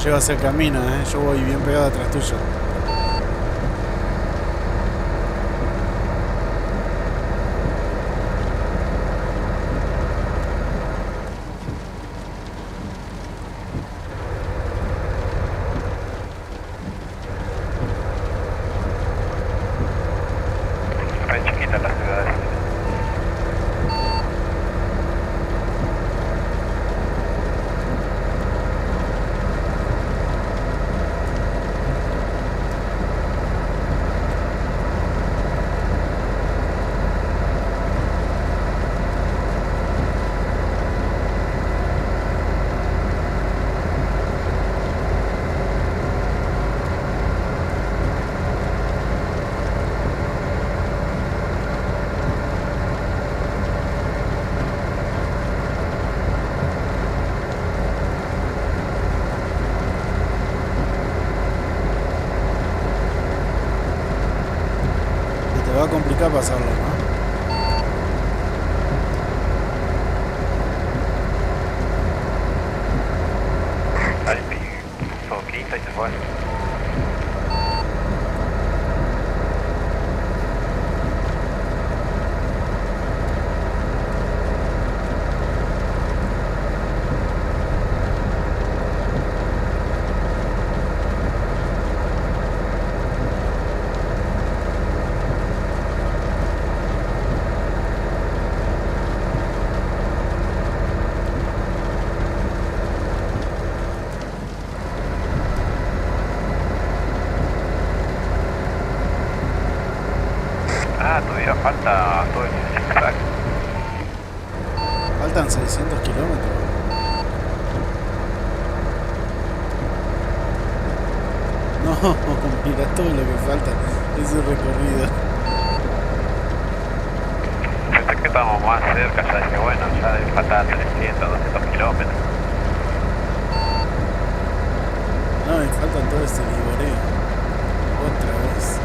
llego hacia el camino, yo voy bien pegado atrás tuyo. Re chiquita la ciudad. Y te va a complicar pasarlo, ¿no? Alpi puso 15 y se fue. Ah, todavía falta todo el zigzag. Faltan 600 kilómetros. No, mira todo lo que falta. Ese recorrido. Pensé que estábamos más cerca, ya dije, bueno, ya debe faltar 300, 200 kilómetros. No, me faltan todo ese viboreo. Otra vez.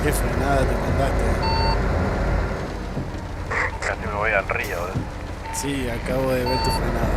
Qué frenada te mandaste. Casi me voy al río. Sí, acabo de ver tu frenada.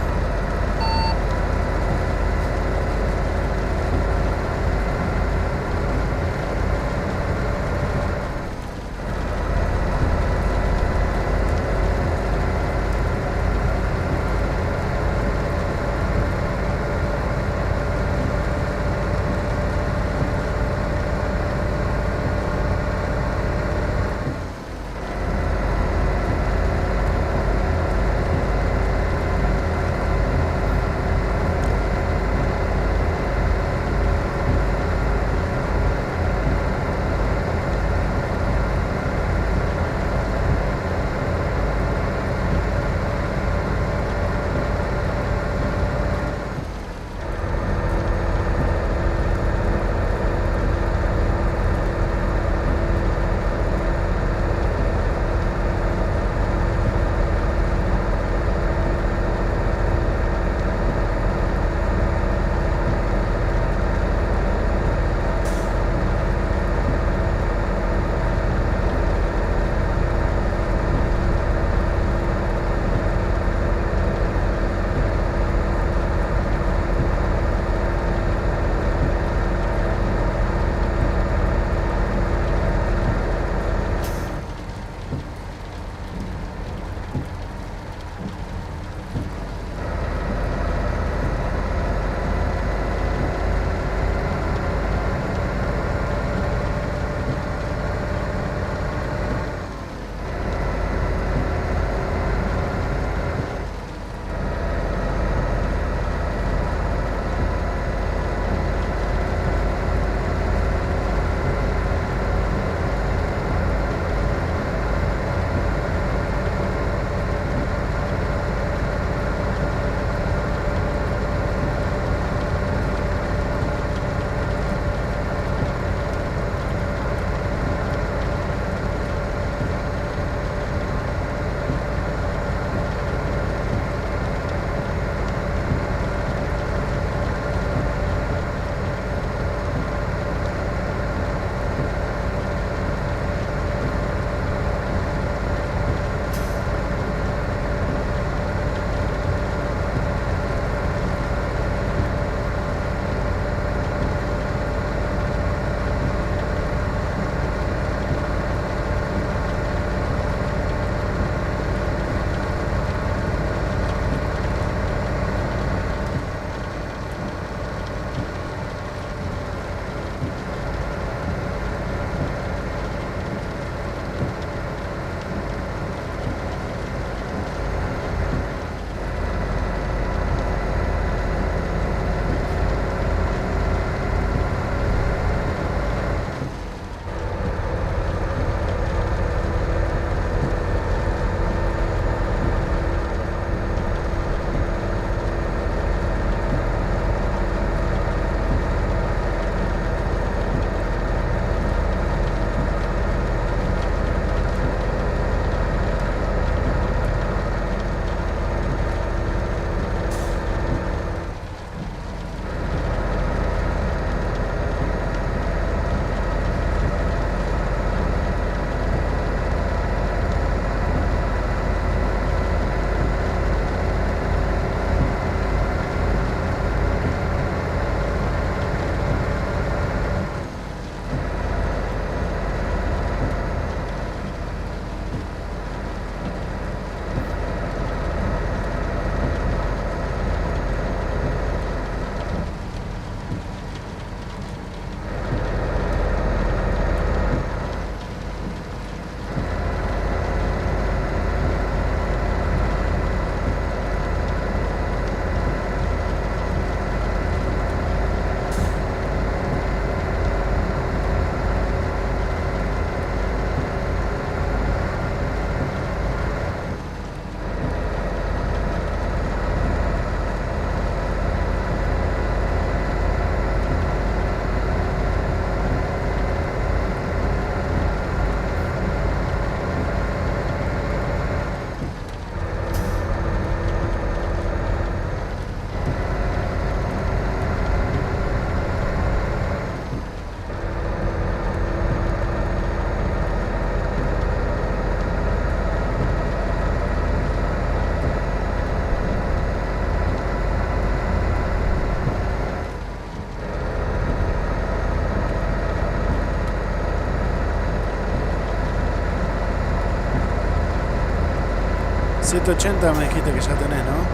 180 me dijiste que ya tenés, ¿no?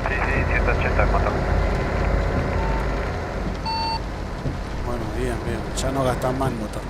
Sí, sí, 180 el motor. Bueno, bien, bien. Ya no gastas más el motor.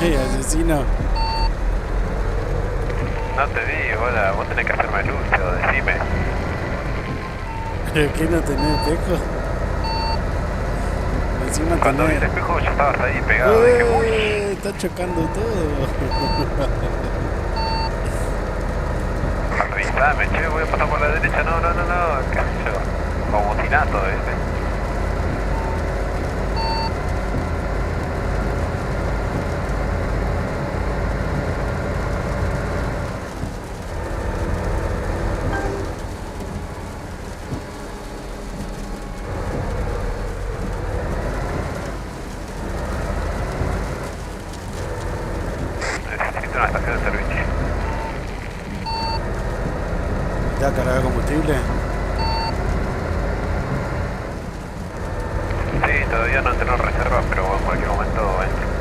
Asesino. No te vi, hola, vos tenés que hacerme lucho, decime. ¿Qué no tenés espejo? Encima Cuando vi el tenés... espejo ya estabas ahí pegado, dije, uy. Está chocando todo. Avisame, che, voy a pasar por la derecha, no, qué sé yo. Como bocinazo, ¿viste? Necesito una estación de servicio. ¿Te va a cargar combustible? Sí, todavía no tengo reserva, pero en cualquier momento entro.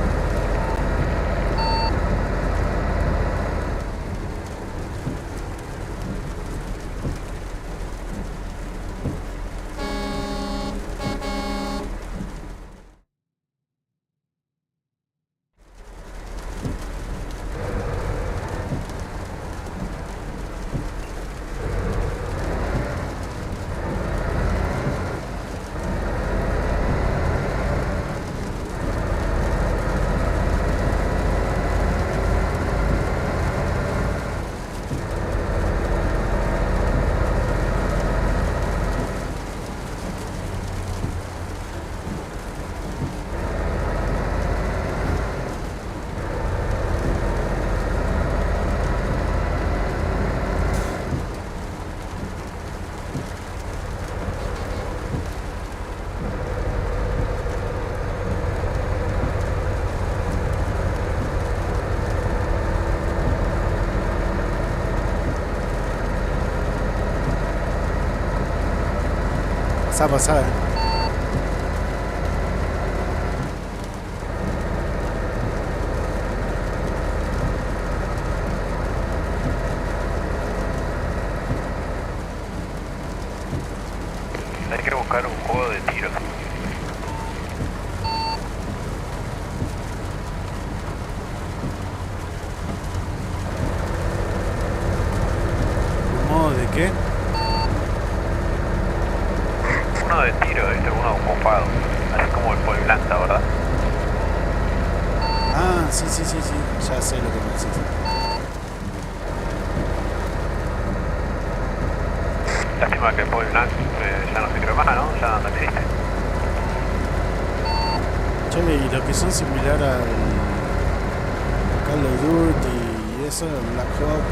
Pasá, pasá. Hay que buscar un juego de tiro. ¿Modo de qué? Uno de tiro, ¿viste? Uno ocupado. Así como el Point Blank, ¿verdad? Ah, sí, sí, sí, sí. Ya sé lo que me decís. Lástima que el Point Blank ya no sirve más, ¿no? Ya no existe. Chale, y lo que son similar al Call of Duty y eso, el Black Hawk.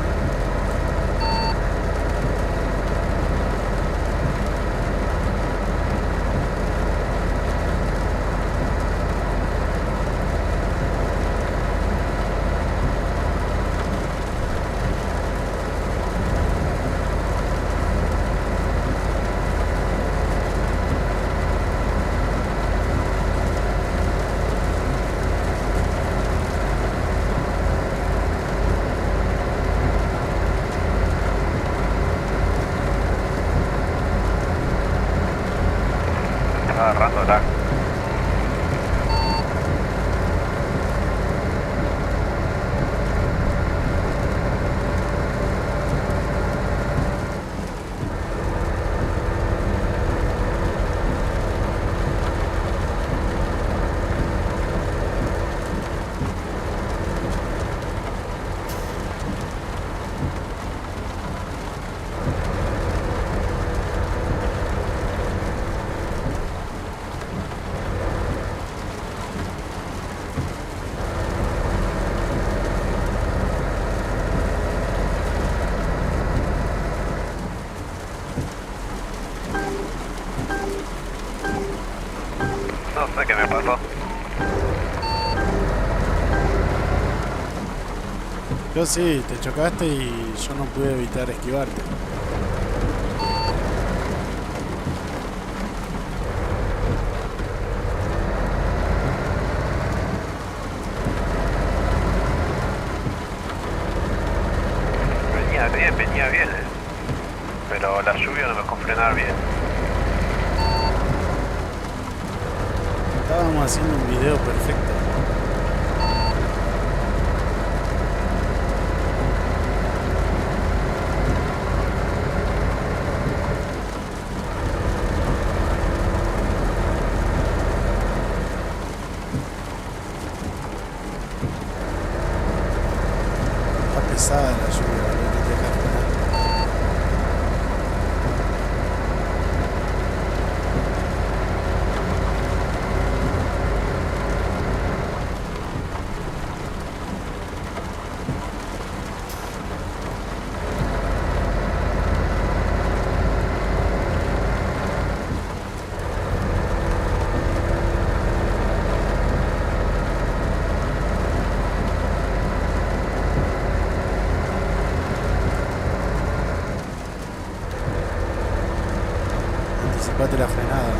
Está agarrando lag. No sé qué me pasó. Yo sí, te chocaste y yo no pude evitar esquivarte. Venía bien, pero la lluvia no me dejó frenar bien. Estábamos haciendo un video perfecto. Está pesada la lluvia, boludo, no te dejas frenar. Anticipate la frenada.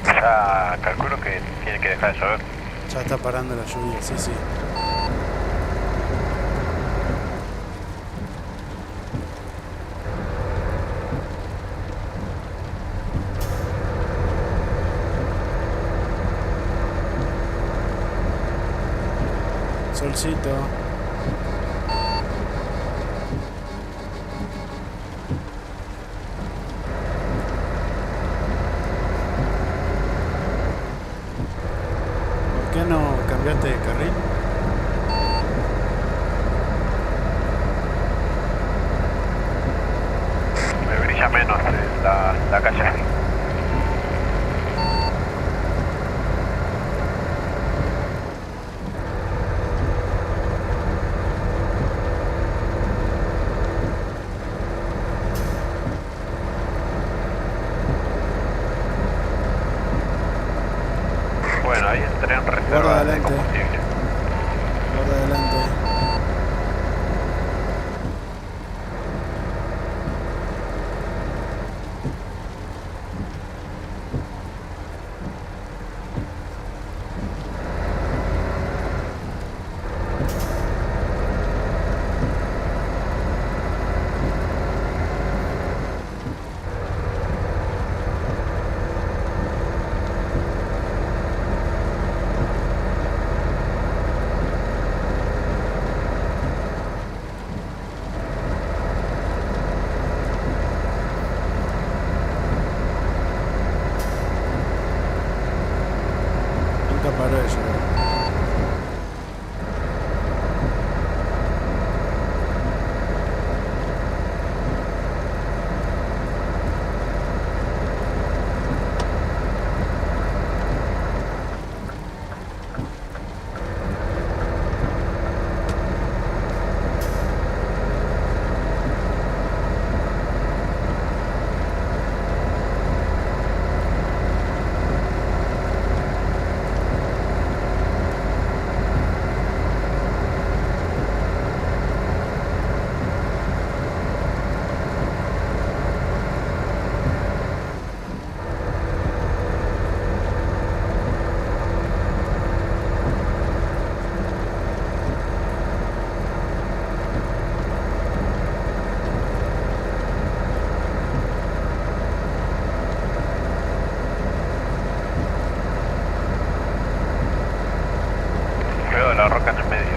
Ya calculo que tiene que dejar de llover. Ya está parando la lluvia, sí, sí. solcito. ¿Por qué no cambiaste de carril? Me brilla menos la calle así. Bueno, ahí entré en reserva de combustible. Guarda adelante. Nunca paró de llover. Veo la roca en el medio.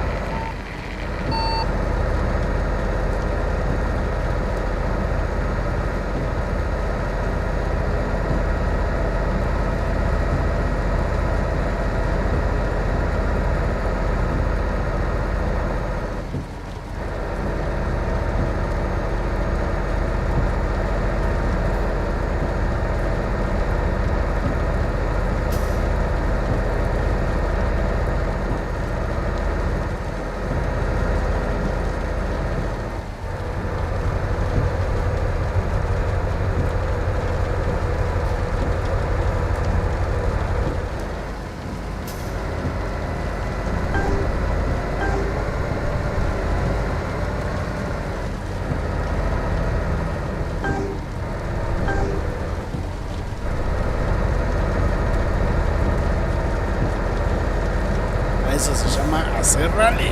A eso se llama hacer rally.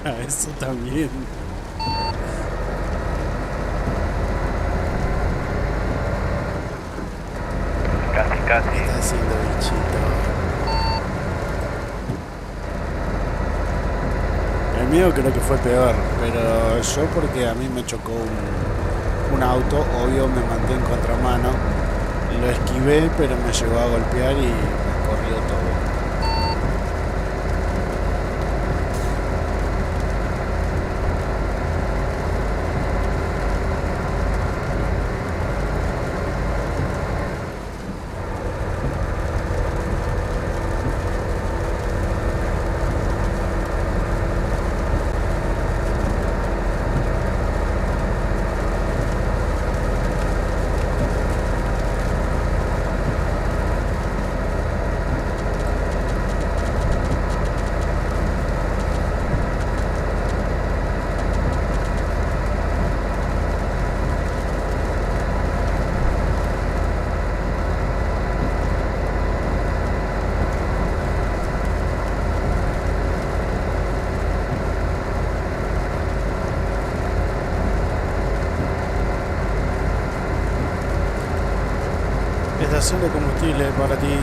A eso también. Casi, casi. Está haciendo bichito. El mío creo que fue peor, pero yo porque a mí me chocó un auto, obvio me mandé en contramano, lo esquivé pero me llegó a golpear y me corrió todo. estación de combustible para ti.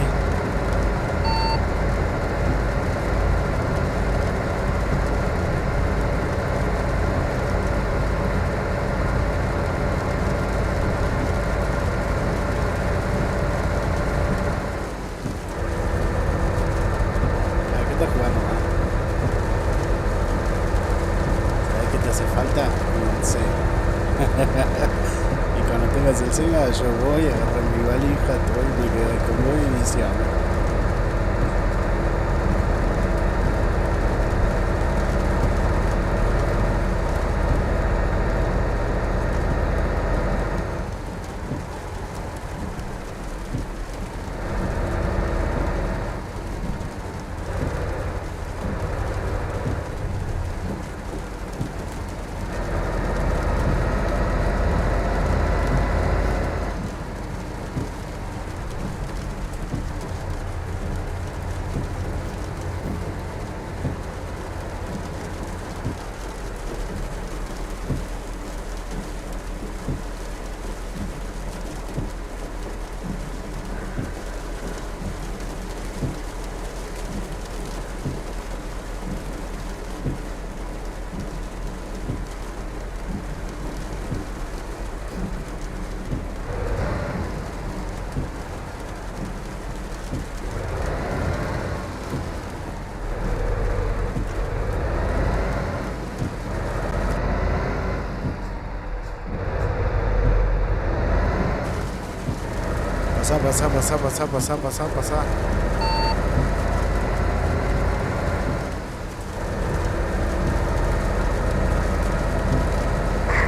¿A qué estás jugando, no? ¿Sabes qué te hace falta? Un Sega. Y cuando tengas el Sega, yo voy, agarro mi valija, todo y me quedo con vos y iniciamos. Pasá.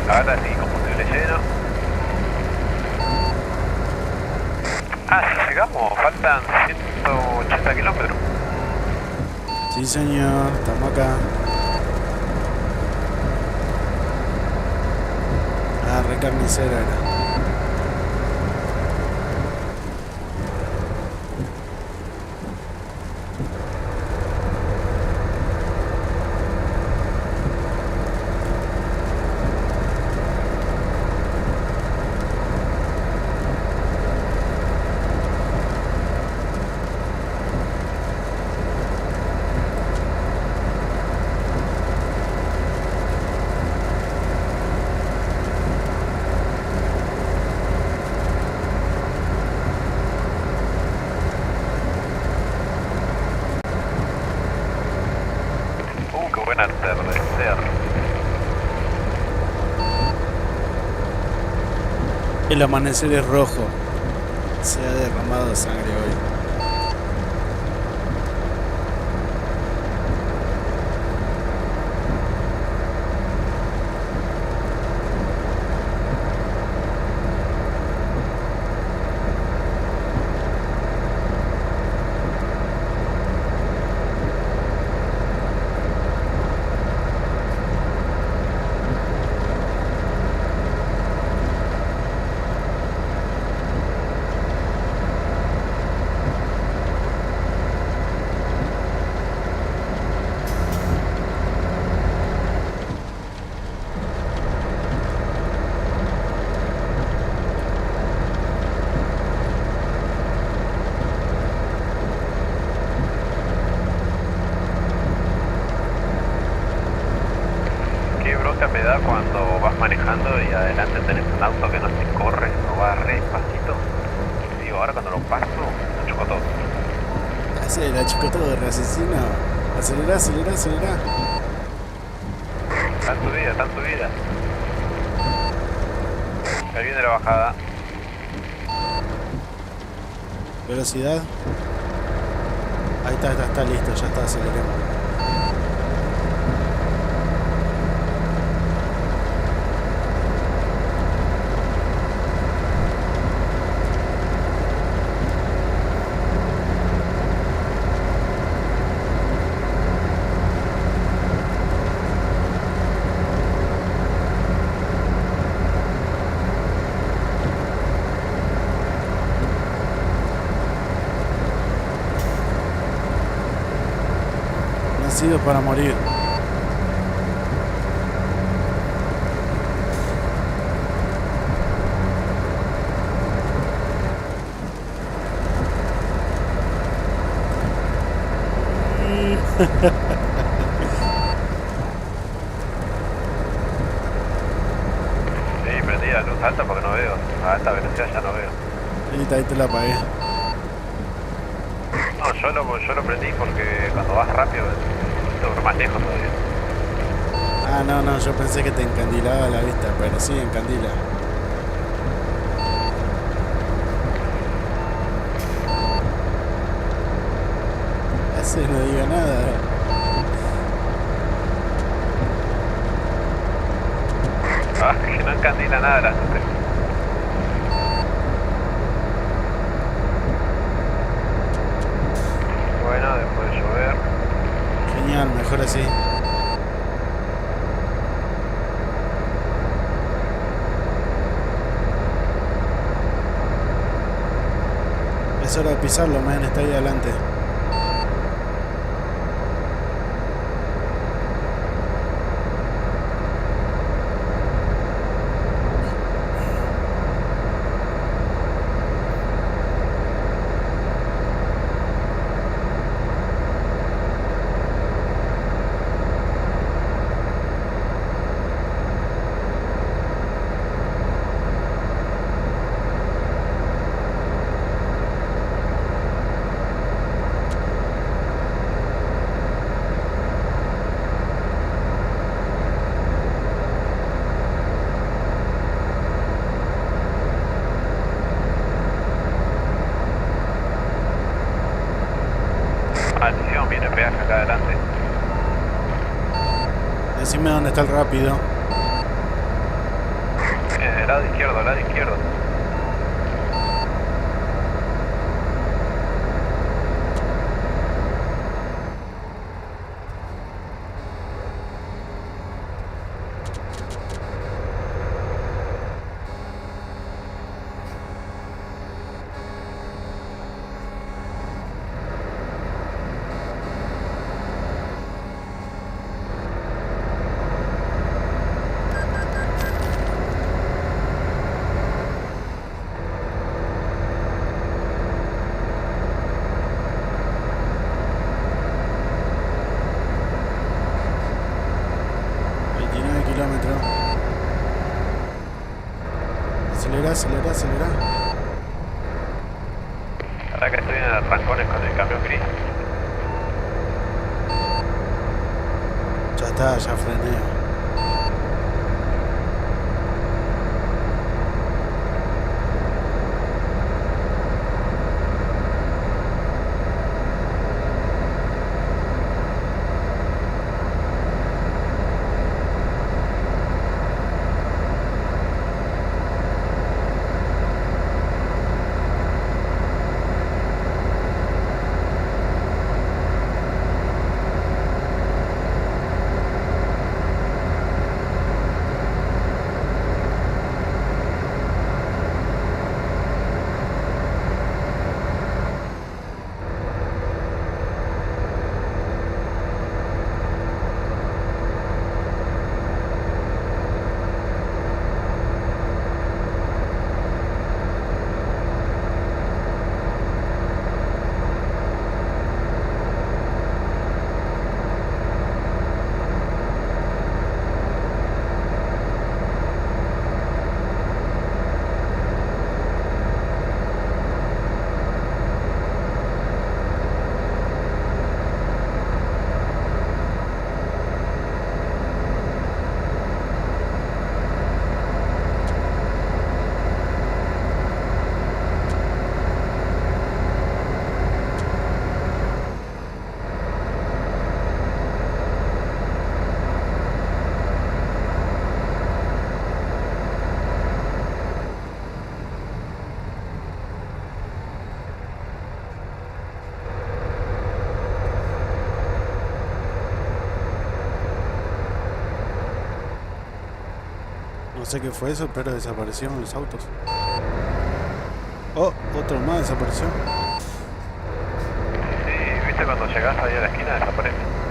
Ahora sí, combustible lleno. Si llegamos, faltan 180 kilómetros. Sí, señor, estamos acá. Re carnicera era. Qué buen atardecer. El amanecer es rojo. Se ha derramado sangre hoy. Me da cuando vas manejando y adelante tenés un auto que no te corre o va re despacito. Digo, ahora cuando lo paso, lo choco todo. Así la chocó todo, re asesino. Acelera. Está en tu vida. Ahí viene la bajada. Velocidad. Ahí está listo, ya está, aceleremos. Nacido para morir. Sí, prendí la luz alta porque no veo. A alta velocidad ya no veo. Ahí te la apagué. No, yo lo prendí porque cuando vas rápido estoy más lejos todavía. Ah, no, yo pensé que te encandilaba la vista, pero sí, encandila. Ese no diga nada. Ah, que no encandila nada la gente. Bueno, después de llover. Genial, mejor así. Es hora de pisarlo, man, está ahí adelante. Maldición, viene peaje acá adelante. Decime dónde está el rápido. Lado izquierdo, lado izquierdo. Acelera. Ahora que estoy en arrancones con el camión gris. Ya está, ya frené. No sé qué fue eso, pero desaparecieron los autos. Oh, otro más desapareció. Sí, viste cuando llegás ahí a la esquina desaparece.